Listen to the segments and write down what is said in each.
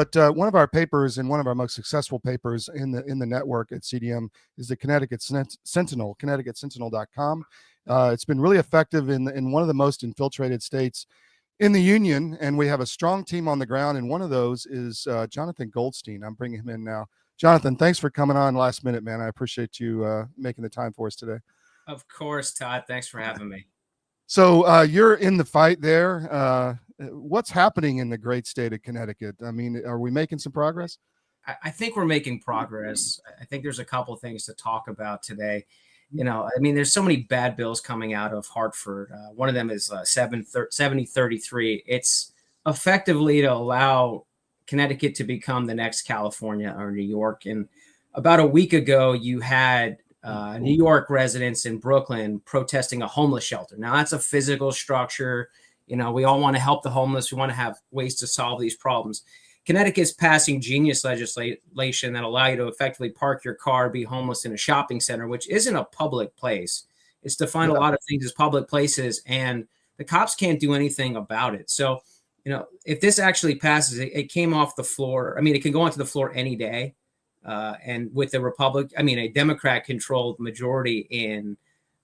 But one of our papers and one of our most successful papers in the network at CDM is the Connecticut Sentinel, ConnecticutSentinel.com. It's been really effective in one of the most infiltrated states in the union, and we have a strong team on the ground, and one of those is Jonathan Goldstein. I'm bringing him in now. Jonathan, thanks for coming on last minute, man. I appreciate you making the time for us today. Of course, Todd. Thanks for having me. So you're in the fight there. What's happening in the great state of Connecticut? I mean, are we making some progress? I think we're making progress. I think there's a couple of things to talk about today. I mean, there's so many bad bills coming out of Hartford. One of them is 7033. It's effectively to allow Connecticut to become the next California or New York. And about a week ago, you had New York residents in Brooklyn protesting a homeless shelter. Now, that's a physical structure. We all want to help the homeless. We want to have ways to solve these problems. Connecticut's passing genius legislation that allow you to effectively park your car, be homeless in a shopping center, which isn't a public place. It's defined a lot of things as public places, and the cops can't do anything about it. So, if this actually passes, it came off the floor. I mean, it can go onto the floor any day. And with a Democrat-controlled majority in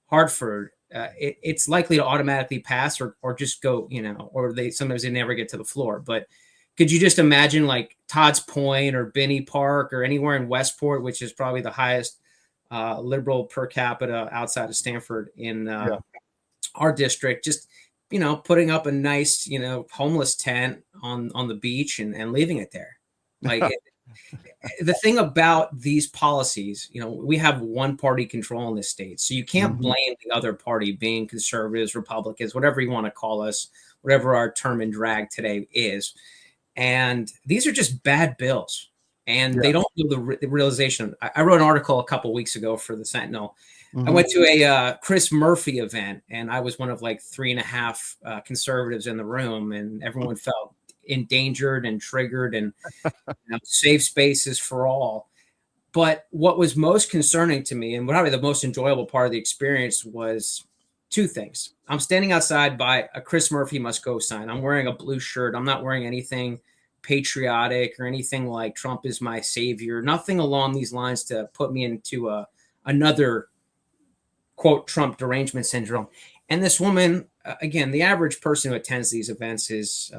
Hartford, it's likely to automatically pass or just go, or sometimes they never get to the floor. But could you just imagine like Todd's Point or Binney Park or anywhere in Westport, which is probably the highest liberal per capita outside of Stanford in our district, just, putting up a nice, homeless tent on the beach and leaving it there. Like the thing about these policies, we have one party control in this state. So you can't blame the other party, being conservatives, Republicans, whatever you want to call us, whatever our term in drag today is. And these are just bad bills. And they don't do the realization. I wrote an article a couple of weeks ago for the Sentinel. I went to a Chris Murphy event, and I was one of like 3.5 conservatives in the room, and everyone felt endangered and triggered, and safe spaces for all. But what was most concerning to me, and probably the most enjoyable part of the experience, was two things. I'm standing outside by a Chris Murphy Must Go sign. I'm wearing a blue shirt. I'm not wearing anything patriotic or anything like Trump is my savior, nothing along these lines to put me into another quote Trump derangement syndrome. And this woman, again, the average person who attends these events is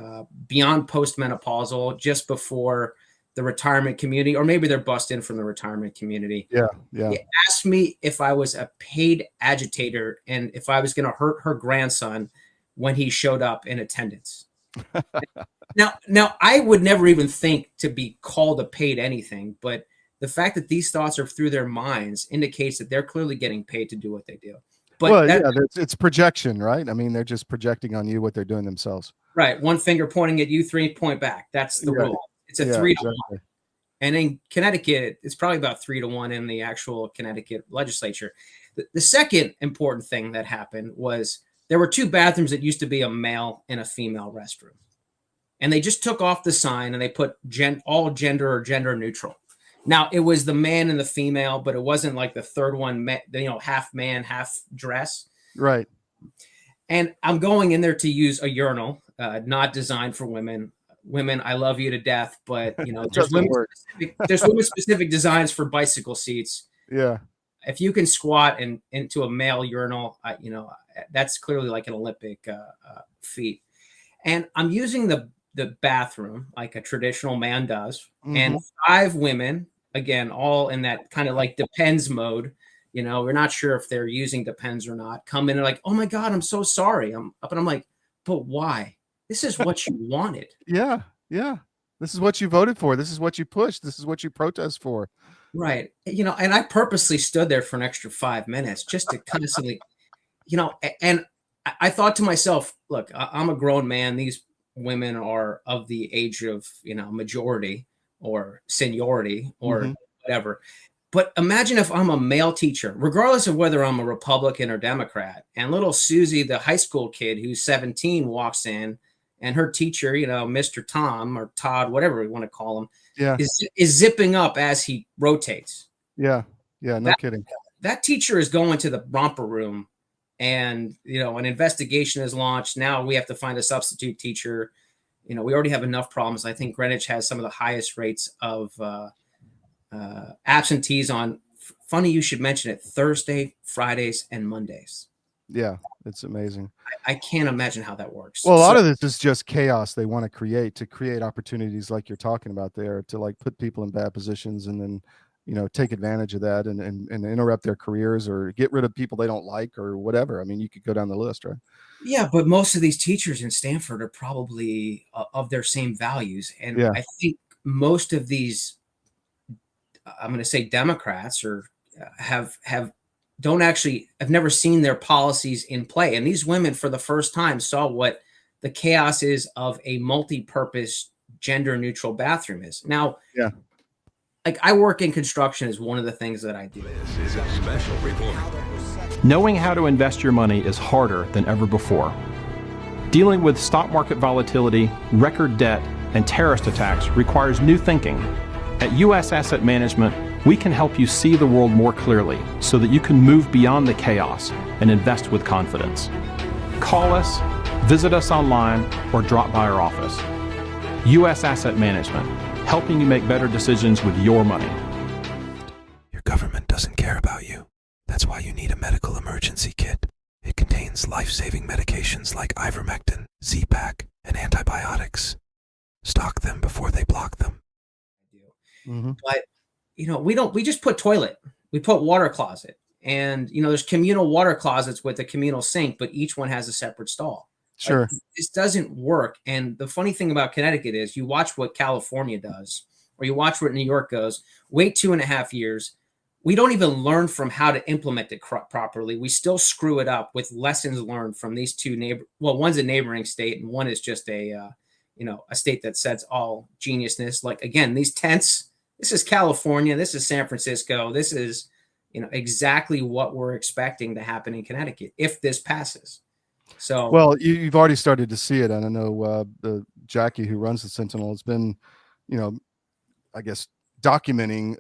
beyond postmenopausal, just before the retirement community, or maybe they're bussed in from the retirement community. Yeah. He asked me if I was a paid agitator and if I was going to hurt her grandson when he showed up in attendance. Now, I would never even think to be called a paid anything, but the fact that these thoughts are through their minds indicates that they're clearly getting paid to do what they do. But it's projection, right? I mean, they're just projecting on you what they're doing themselves. Right. One finger pointing at you, 3 point back. That's the rule. It's a 3 to 1. And in Connecticut, it's probably about 3 to 1 in the actual Connecticut legislature. The second important thing that happened was there were 2 bathrooms that used to be a male and a female restroom. And they just took off the sign and they put all gender or gender neutral. Now, it was the man and the female, but it wasn't like the third one, half man, half dress. Right. And I'm going in there to use a urinal, not designed for women. Women, I love you to death, but there's women-specific designs for bicycle seats. Yeah. If you can squat into a male urinal, that's clearly like an Olympic feat. And I'm using the bathroom like a traditional man does, and 5 women, again, all in that kind of like depends mode. We're not sure if they're using depends or not. Come in and like, oh my God, I'm so sorry. I'm up, and I'm like, but why? This is what you wanted. Yeah. This is what you voted for. This is what you pushed. This is what you protest for. Right. And I purposely stood there for an extra 5 minutes just to constantly, and I thought to myself, look, I'm a grown man. These women are of the age of, majority or seniority or whatever. But imagine if I'm a male teacher, regardless of whether I'm a Republican or Democrat, and little Susie, the high school kid who's 17, walks in, and her teacher, Mr. Tom or Todd, whatever we want to call him, is zipping up as he rotates. Yeah. No kidding. That teacher is going to the romper room, and an investigation is launched. Now we have to find a substitute teacher. we already have enough problems. I think Greenwich has some of the highest rates of absentees on, funny you should mention it, Thursday, Fridays, and Mondays. Yeah, it's amazing. I can't imagine how that works. Well, a lot of this is just chaos they want to create opportunities like you're talking about there, to like put people in bad positions and then, take advantage of that and interrupt their careers or get rid of people they don't like or whatever. I mean, you could go down the list, right? Yeah, but most of these teachers in Stanford are probably of their same values. And Yeah. I think most of these, I'm going to say Democrats, or have never seen their policies in play. And these women, for the first time, saw what the chaos is of a multi-purpose gender neutral bathroom is. Now, Yeah. like, I work in construction is one of the things that I do. This is a special report. Knowing how to invest your money is harder than ever before. Dealing with stock market volatility, record debt, and terrorist attacks requires new thinking. At U.S. Asset Management, we can help you see the world more clearly so that you can move beyond the chaos and invest with confidence. Call us, visit us online, or drop by our office. U.S. Asset Management, helping you make better decisions with your money. Your government doesn't care about you. That's why you need a medical emergency kit. It contains life-saving medications like ivermectin, Z-Pak, and antibiotics. Stock them before they block them. Mm-hmm. But, we just put toilet, we put water closet, and, there's communal water closets with a communal sink, but each one has a separate stall. Sure. Like, this doesn't work. And the funny thing about Connecticut is you watch what California does, or you watch what New York goes, wait 2.5 years. We don't even learn from how to implement it properly. We still screw it up with lessons learned from these two one's a neighboring state and one is just a state that sets all geniusness. Like, again, these tents, this is California, this is San Francisco, this is, exactly what we're expecting to happen in Connecticut if this passes. So, well, you've already started to see it. And I know the Jackie who runs the Sentinel has been, I guess, documenting,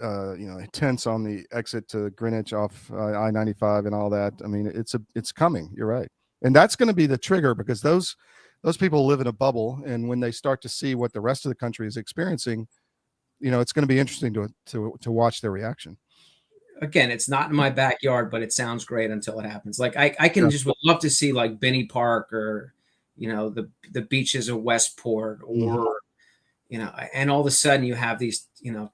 tents on the exit to Greenwich off I-95 and all that. I mean, it's coming. You're right. And that's going to be the trigger, because those people live in a bubble. And when they start to see what the rest of the country is experiencing, it's going to be interesting to watch their reaction. Again, it's not in my backyard, but it sounds great until it happens. Like, I can just would love to see like Binney Park, or, the beaches of Westport, or, and all of a sudden you have these,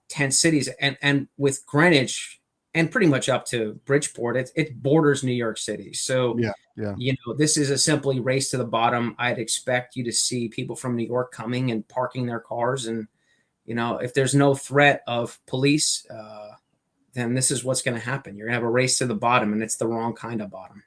tent cities, and with Greenwich and pretty much up to Bridgeport, it borders New York City. So, yeah. This is a simply race to the bottom. I'd expect you to see people from New York coming and parking their cars. And, if there's no threat of police, then this is what's going to happen. You're going to have a race to the bottom, and it's the wrong kind of bottom.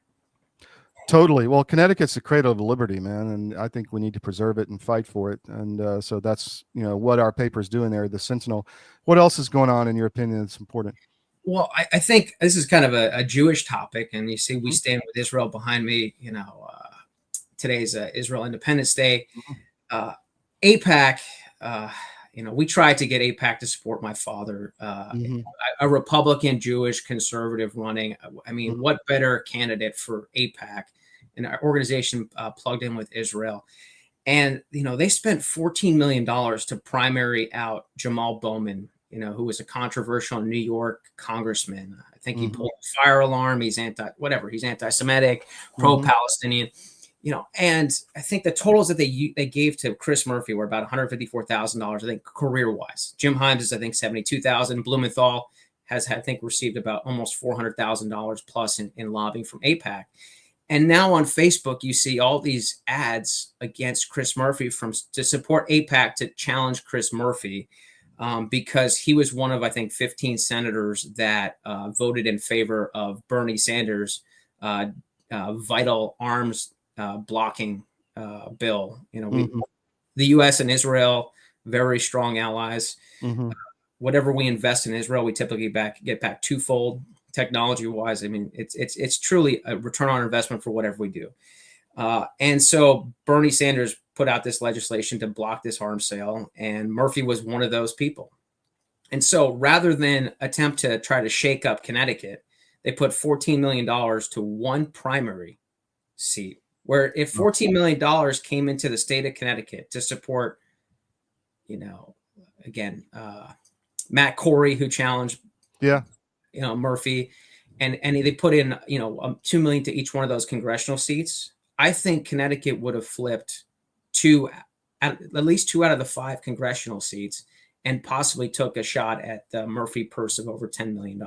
Totally. Well, Connecticut's the cradle of liberty, man. And I think we need to preserve it and fight for it. And so that's, what our paper's doing there, the Sentinel. What else is going on in your opinion that's important? Well, I think this is kind of a Jewish topic. And you see, we stand with Israel behind me. Today's Israel Independence Day. AIPAC, we tried to get AIPAC to support my father, a Republican, Jewish, conservative running. I mean, what better candidate for AIPAC, and our organization plugged in with Israel. And, they spent $14 million to primary out Jamal Bowman, who was a controversial New York congressman. I think he pulled a fire alarm. He's he's anti-Semitic, pro-Palestinian. And I think the totals that they gave to Chris Murphy were about $154,000, I think, career-wise. Jim Himes is, I think, $72,000. Blumenthal has, I think, received about almost $400,000 plus in lobbying from AIPAC. And now on Facebook, you see all these ads against Chris Murphy to support AIPAC to challenge Chris Murphy, because he was one of, I think, 15 senators that voted in favor of Bernie Sanders' vital arms blocking bill. The U.S. and Israel, very strong allies. Whatever we invest in Israel, we typically get back twofold. Technology-wise, I mean, it's truly a return on investment for whatever we do. And so Bernie Sanders put out this legislation to block this arms sale, and Murphy was one of those people. And so rather than attempt to try to shake up Connecticut, they put $14 million to one primary seat, where if $14 million came into the state of Connecticut to support again, Matt Corey, who challenged, Yeah. Murphy, and they put in, $2 million to each one of those congressional seats. I think Connecticut would have flipped at least 2 out of the 5 congressional seats, and possibly took a shot at the Murphy purse of over $10 million.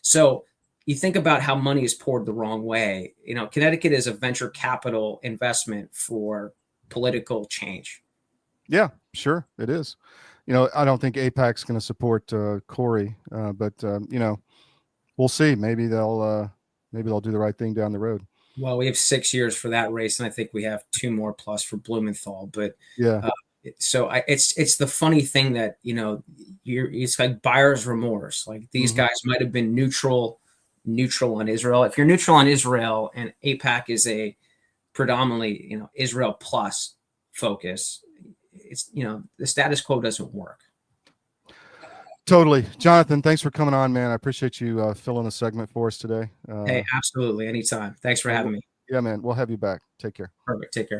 So you think about how money is poured the wrong way. Connecticut is a venture capital investment for political change. Yeah, sure. It is. I don't think AIPAC's going to support Corey, but we'll see. Maybe they'll do the right thing down the road. Well, we have 6 years for that race, and I think we have 2 more plus for Blumenthal. But yeah, it's the funny thing that it's like buyer's remorse. Like these guys might have been neutral on Israel. If you're neutral on Israel and AIPAC is a predominantly Israel plus focus, it's the status quo doesn't work. Totally. Jonathan, thanks for coming on, man. I appreciate you filling a segment for us today. Hey, absolutely. Anytime. Thanks for having me. Yeah, man. We'll have you back. Take care. Perfect. Take care.